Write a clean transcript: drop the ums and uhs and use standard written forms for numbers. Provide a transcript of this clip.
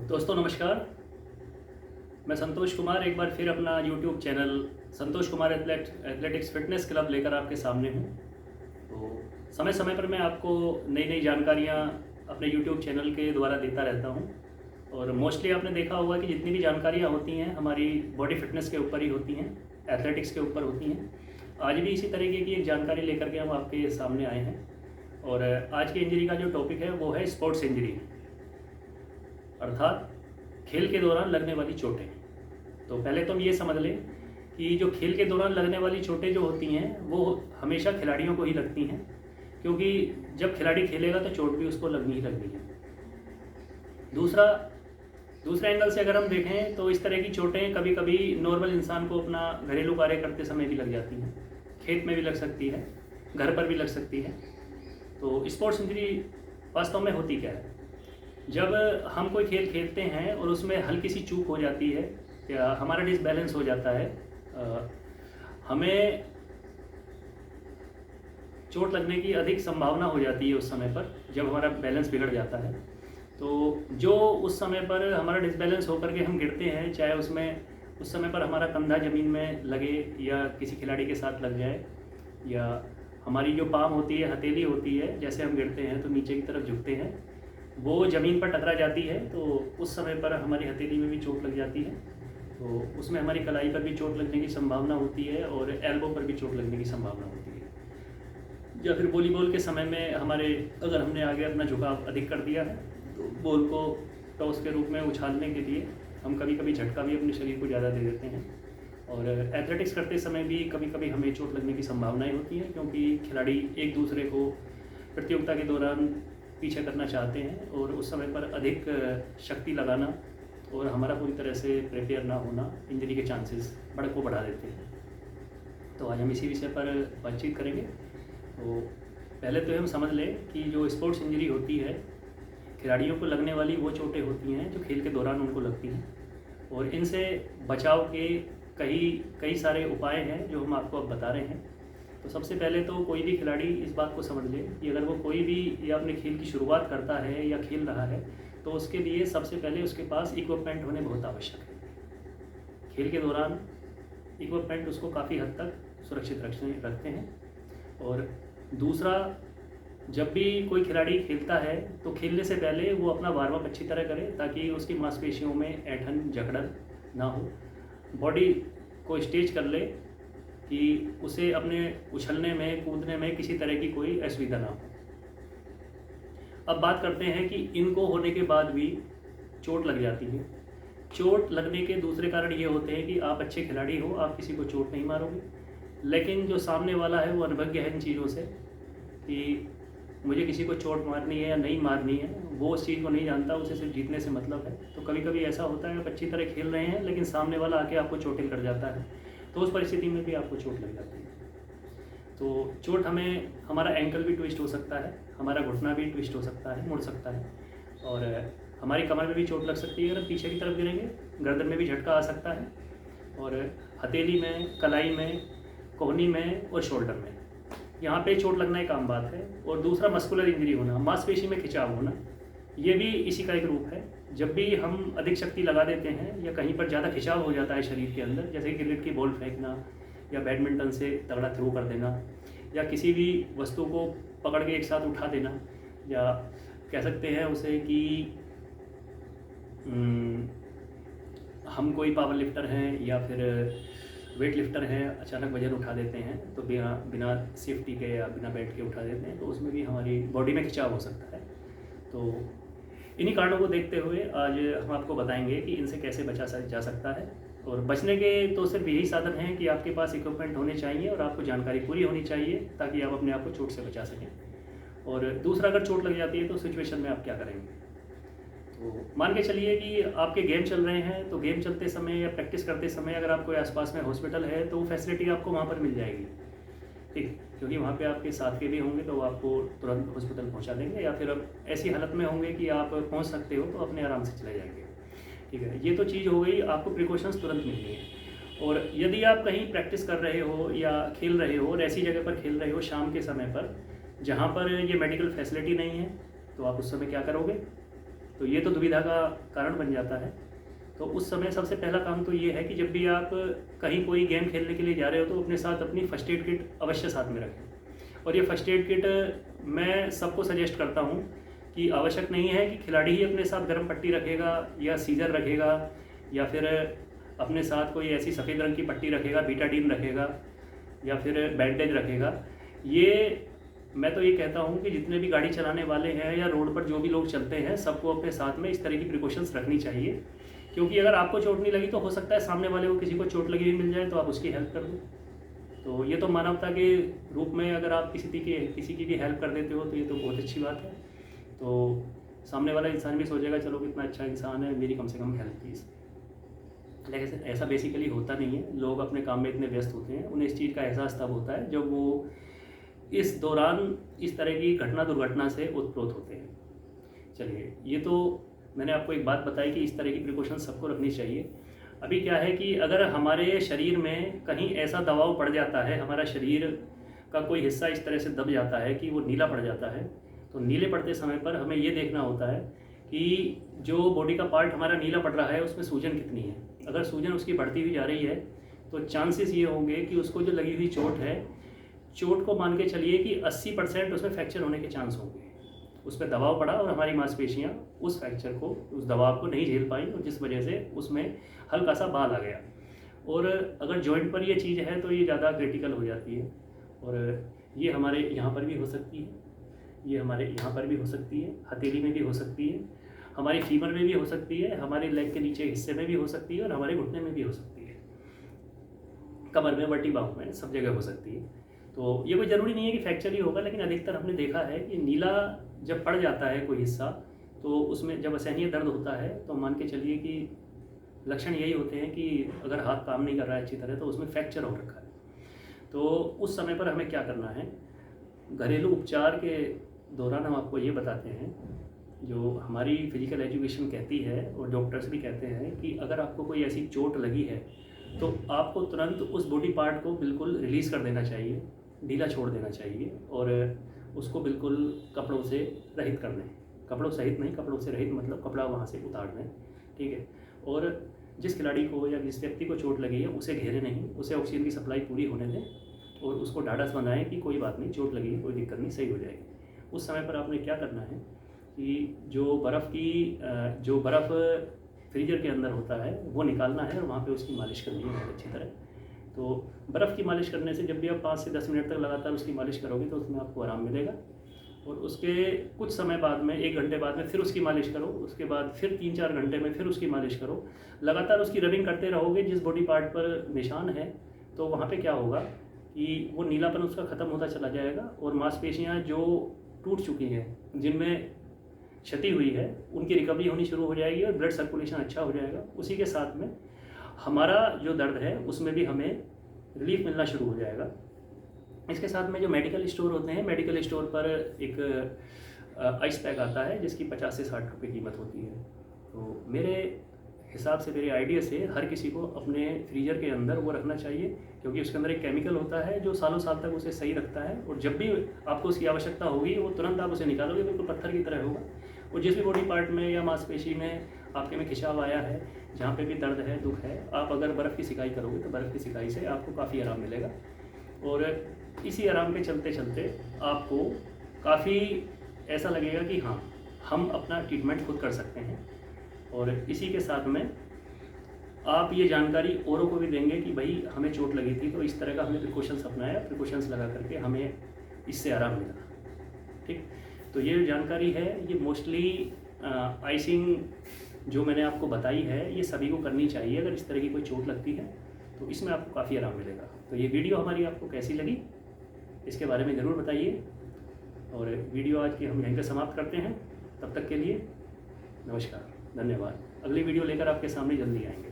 दोस्तों नमस्कार। मैं संतोष कुमार एक बार फिर अपना YouTube channel Santosh Kumar athletics fitness club लेकर आपके सामने हूँ। तो समय समय पर मैं आपको नई नई जानकारियाँ अपने यूट्यूब चैनल के द्वारा देता रहता हूँ और मोस्टली आपने देखा होगा कि जितनी भी जानकारियाँ होती हैं हमारी बॉडी फिटनेस के ऊपर ही होती हैं, एथलेटिक्स के ऊपर होती हैं। आज भी इसी तरीके की एक जानकारी लेकर के हम आपके सामने आए हैं और आज की इंजरी का जो टॉपिक है वो है स्पोर्ट्स इंजरी, अर्थात खेल के दौरान लगने वाली चोटें। तो पहले तो हम ये समझ लें कि जो खेल के दौरान लगने वाली चोटें जो होती हैं वो हमेशा खिलाड़ियों को ही लगती हैं, क्योंकि जब खिलाड़ी खेलेगा तो चोट भी उसको लगनी ही लगनी है। दूसरा एंगल से अगर हम देखें तो इस तरह की चोटें कभी कभी नॉर्मल इंसान को अपना घरेलू कार्य करते समय भी लग जाती हैं, खेत में भी लग सकती है, घर पर भी लग सकती है। तो स्पोर्ट्स इंजरी वास्तव में होती क्या है? जब हम कोई खेल खेलते हैं और उसमें हल्की सी चूक हो जाती है या हमारा डिसबैलेंस हो जाता है, हमें चोट लगने की अधिक संभावना हो जाती है उस समय पर जब हमारा बैलेंस बिगड़ जाता है। तो जो उस समय पर हमारा डिसबैलेंस होकर के हम गिरते हैं, चाहे उसमें उस समय पर हमारा कंधा ज़मीन में लगे या किसी खिलाड़ी के साथ लग जाए, या हमारी जो पाम होती है, हथेली होती है, जैसे हम गिरते हैं तो नीचे की तरफ झुकते हैं, वो ज़मीन पर टकरा जाती है, तो उस समय पर हमारी हथेली में भी चोट लग जाती है। तो उसमें हमारी कलाई पर भी चोट लगने की संभावना होती है और एल्बो पर भी चोट लगने की संभावना होती है। या फिर वॉलीबॉल के समय में अगर हमने आगे अपना झुकाव अधिक कर दिया है तो बॉल को टॉस के रूप में उछालने के लिए हम कभी कभी झटका भी अपने शरीर को ज़्यादा दे देते हैं। और एथलेटिक्स करते समय भी कभी कभी हमें चोट लगने की संभावनाएं होती हैं, क्योंकि खिलाड़ी एक दूसरे को प्रतियोगिता के दौरान पीछे करना चाहते हैं और उस समय पर अधिक शक्ति लगाना और हमारा पूरी तरह से प्रिपेयर ना होना इंजरी के चांसेस बढ़ा देते हैं। तो आज हम इसी विषय पर बातचीत करेंगे। तो पहले तो हम समझ लें कि जो स्पोर्ट्स इंजरी होती है, खिलाड़ियों को लगने वाली वो चोटें होती हैं जो खेल के दौरान उनको लगती हैं, और इनसे बचाव के कई सारे उपाय हैं जो हम आपको अब बता रहे हैं। तो सबसे पहले तो कोई भी खिलाड़ी इस बात को समझ ले कि अगर वो कोई भी या अपने खेल की शुरुआत करता है या खेल रहा है तो उसके लिए सबसे पहले उसके पास इक्विपमेंट होने बहुत आवश्यक है। खेल के दौरान इक्विपमेंट उसको काफ़ी हद तक सुरक्षित रखते हैं। और दूसरा, जब भी कोई खिलाड़ी खेलता है तो खेलने से पहले वो अपना वार्म अप अच्छी तरह करे ताकि उसकी मांसपेशियों में ऐंठन जकड़न ना हो, बॉडी को स्टेज कर ले कि उसे अपने उछलने में, कूदने में किसी तरह की कोई असुविधा ना हो। अब बात करते हैं कि इनको होने के बाद भी चोट लग जाती है। चोट लगने के दूसरे कारण ये होते हैं कि आप अच्छे खिलाड़ी हो, आप किसी को चोट नहीं मारोगे, लेकिन जो सामने वाला है वो अनभिज्ञ है इन चीज़ों से कि मुझे किसी को चोट मारनी है या नहीं मारनी है, वो उस चीज़ को नहीं जानता, उसे सिर्फ जीतने से मतलब है। तो कभी कभी ऐसा होता है आप अच्छी तरह खेल रहे हैं लेकिन सामने वाला आके आपको चोटिल कर जाता है, तो उस परिस्थिति में भी आपको चोट लग जाती है। तो चोट हमारा एंकल भी ट्विस्ट हो सकता है, हमारा घुटना भी ट्विस्ट हो सकता है, मुड़ सकता है, और हमारी कमर में भी चोट लग सकती है। अगर पीछे की तरफ गिरेंगे गर्दन में भी झटका आ सकता है, और हथेली में, कलाई में, कोहनी में और शोल्डर में, यहाँ पे चोट लगना एक आम बात है। और दूसरा, मस्कुलर इंजरी होना, मांसपेशी में खिंचाव होना, ये भी इसी का एक रूप है। जब भी हम अधिक शक्ति लगा देते हैं या कहीं पर ज़्यादा खिंचाव हो जाता है शरीर के अंदर, जैसे कि क्रिकेट की बॉल फेंकना या बैडमिंटन से तगड़ा थ्रो कर देना या किसी भी वस्तु को पकड़ के एक साथ उठा देना, या कह सकते हैं उसे कि हम कोई पावर लिफ्टर हैं या फिर वेट लिफ्टर हैं, अचानक वजन उठा देते हैं तो बिना सेफ्टी के या बिना बेल्ट के उठा देते हैं, तो उसमें भी हमारी बॉडी में खिंचाव हो सकता है। तो इन्हीं कारणों को देखते हुए आज हम आपको बताएंगे कि इनसे कैसे बचा जा सकता है। और बचने के तो सिर्फ यही साधन हैं कि आपके पास इक्विपमेंट होने चाहिए और आपको जानकारी पूरी होनी चाहिए ताकि आप अपने आप को चोट से बचा सकें। और दूसरा, अगर चोट लग जाती है तो सिचुएशन में आप क्या करेंगे? तो मान के चलिए कि आपके गेम चल रहे हैं, तो गेम चलते समय या प्रैक्टिस करते समय अगर आपको आसपास में हॉस्पिटल है तो वो फैसिलिटी आपको वहाँ पर मिल जाएगी, ठीक, क्योंकि वहाँ पे आपके साथ के भी होंगे तो आपको तुरंत हॉस्पिटल पहुँचा देंगे, या फिर अब ऐसी हालत में होंगे कि आप पहुँच सकते हो तो अपने आराम से चले जाएंगे, ठीक है। ये तो चीज़ हो गई, आपको प्रिकॉशंस तुरंत मिलनी है। और यदि आप कहीं प्रैक्टिस कर रहे हो या खेल रहे हो और ऐसी जगह पर खेल रहे हो शाम के समय पर जहाँ पर ये मेडिकल फैसिलिटी नहीं है, तो आप उस समय क्या करोगे? तो ये तो दुविधा का कारण बन जाता है। तो उस समय सबसे पहला काम तो ये है कि जब भी आप कहीं कोई गेम खेलने के लिए जा रहे हो तो अपने साथ अपनी फ़र्स्ट एड किट अवश्य साथ में रखें। और ये फ़र्स्ट एड किट मैं सबको सजेस्ट करता हूँ कि आवश्यक नहीं है कि खिलाड़ी ही अपने साथ गर्म पट्टी रखेगा या सीजर रखेगा या फिर अपने साथ कोई ऐसी सफ़ेद रंग की पट्टी रखेगा, बीटाडीन रखेगा या फिर बैंडेज रखेगा। ये मैं तो ये कहता हूँ कि जितने भी गाड़ी चलाने वाले हैं या रोड पर जो भी लोग चलते हैं सबको अपने साथ में इस तरह की प्रिकॉशंस रखनी चाहिए, क्योंकि अगर आपको चोट नहीं लगी तो हो सकता है सामने वाले को किसी को चोट लगी हुई मिल जाए तो आप उसकी हेल्प कर दो। तो ये तो मानवता के रूप में अगर आप किसी की भी हेल्प कर देते हो तो ये तो बहुत अच्छी बात है। तो सामने वाला इंसान भी सोचेगा चलो कितना अच्छा इंसान है, मेरी कम से कम हेल्प की। लेकिन ऐसा बेसिकली होता नहीं है। लोग अपने काम में इतने व्यस्त होते हैं, उन्हें इस चीज़ का एहसास तब होता है जब वो इस दौरान इस तरह की दुर्घटना से उत्प्रोत होते हैं। चलिए, ये तो मैंने आपको एक बात बताई कि इस तरह की प्रिकॉशन सबको रखनी चाहिए। अभी क्या है कि अगर हमारे शरीर में कहीं ऐसा दबाव पड़ जाता है, हमारा शरीर का कोई हिस्सा इस तरह से दब जाता है कि वो नीला पड़ जाता है, तो नीले पड़ते समय पर हमें ये देखना होता है कि जो बॉडी का पार्ट हमारा नीला पड़ रहा है उसमें सूजन कितनी है। अगर सूजन उसकी बढ़ती हुई जा रही है तो चांसेस ये होंगे कि उसको जो लगी हुई चोट है, चोट को मान के चलिए कि 80% उसमें फ्रैक्चर होने के चांस होंगे। उस पर दबाव पड़ा और हमारी मांसपेशियां उस फ्रैक्चर को, उस दबाव को नहीं झेल पाई और जिस वजह से उसमें हल्का सा बाल आ गया। और अगर जॉइंट पर ये चीज़ है तो ये ज़्यादा क्रिटिकल हो जाती है और ये हमारे यहाँ पर भी हो सकती है, ये हमारे यहाँ पर भी हो सकती है, हथेली में भी हो सकती है, हमारी फीमर में भी हो सकती है, हमारे लेग के नीचे हिस्से में भी हो सकती है और हमारे घुटने में भी हो सकती है, कमर में, वर्टिब्रा में, सब जगह हो सकती है। तो ये कोई ज़रूरी नहीं है कि फ्रैक्चर ही होगा, लेकिन अधिकतर हमने देखा है कि नीला जब पड़ जाता है कोई हिस्सा तो उसमें जब असहनीय दर्द होता है तो मान के चलिए कि लक्षण यही होते हैं कि अगर हाथ काम नहीं कर रहा है अच्छी तरह तो उसमें फ्रैक्चर हो रखा है। तो उस समय पर हमें क्या करना है, घरेलू उपचार के दौरान हम आपको ये बताते हैं, जो हमारी फिजिकल एजुकेशन कहती है और डॉक्टर्स भी कहते हैं कि अगर आपको कोई ऐसी चोट लगी है तो आपको तुरंत उस बॉडी पार्ट को बिल्कुल रिलीज़ कर देना चाहिए, ढीला छोड़ देना चाहिए और उसको बिल्कुल कपड़ों से रहित कर दें। कपड़ों सहित नहीं, कपड़ों से रहित मतलब कपड़ा वहाँ से उतार दें, ठीक है। और जिस खिलाड़ी को या जिस व्यक्ति को चोट लगी है उसे घेरे नहीं, उसे ऑक्सीजन की सप्लाई पूरी होने दें और उसको ढाढ़स बनाएं कि कोई बात नहीं, चोट लगी है, कोई दिक्कत नहीं, सही हो जाएगी। उस समय पर आपने क्या करना है कि जो बर्फ़ फ्रीजर के अंदर होता है वो निकालना है और वहाँ पे उसकी मालिश करनी है बहुत अच्छी तरह। तो बर्फ़ की मालिश करने से जब भी आप 5 से 10 मिनट तक लगातार उसकी मालिश करोगे तो उसमें आपको आराम मिलेगा। और उसके कुछ समय बाद में, 1 घंटे बाद में फिर उसकी मालिश करो, उसके बाद फिर 3-4 घंटे में फिर उसकी मालिश करो। लगातार उसकी रबिंग करते रहोगे जिस बॉडी पार्ट पर निशान है, तो वहाँ पे क्या होगा कि वो नीलापन उसका ख़त्म होता चला जाएगा और मांसपेशियाँ जो टूट चुकी हैं, जिनमें क्षति हुई है, उनकी रिकवरी होनी शुरू हो जाएगी और ब्लड सर्कुलेशन अच्छा हो जाएगा। उसी के साथ में हमारा जो दर्द है उसमें भी हमें रिलीफ मिलना शुरू हो जाएगा। इसके साथ में जो मेडिकल स्टोर होते हैं, मेडिकल स्टोर पर एक आइस पैक आता है जिसकी 50 से 60 रुपये कीमत होती है। तो मेरे हिसाब से, मेरे आइडिया से हर किसी को अपने फ्रीजर के अंदर वो रखना चाहिए, क्योंकि उसके अंदर एक केमिकल होता है जो सालों साल तक उसे सही रखता है और जब भी आपको उसकी आवश्यकता होगी वो तुरंत आप उसे निकालोगे, बिल्कुल पत्थर की तरह होगा। और जिस भी बॉडी पार्ट में या मांसपेशी में आपके में खिंचाव आया है, जहाँ पे भी दर्द है, दुख है, आप अगर बर्फ़ की सिकाई करोगे तो बर्फ़ की सिकाई से आपको काफ़ी आराम मिलेगा। और इसी आराम के चलते चलते आपको काफ़ी ऐसा लगेगा कि हाँ, हम अपना ट्रीटमेंट खुद कर सकते हैं। और इसी के साथ में आप ये जानकारी औरों को भी देंगे कि भाई हमें चोट लगी थी तो इस तरह का हमने प्रिकॉशंस अपनाया, प्रिकॉशंस लगा करके हमें इससे आराम मिला, ठीक। तो ये जानकारी है, ये मोस्टली आइसिंग जो मैंने आपको बताई है ये सभी को करनी चाहिए। अगर इस तरह की कोई चोट लगती है तो इसमें आपको काफ़ी आराम मिलेगा। तो ये वीडियो हमारी आपको कैसी लगी इसके बारे में ज़रूर बताइए। और वीडियो आज की हम यहीं पर समाप्त करते हैं। तब तक के लिए नमस्कार, धन्यवाद। अगली वीडियो लेकर आपके सामने जल्दी आएंगे।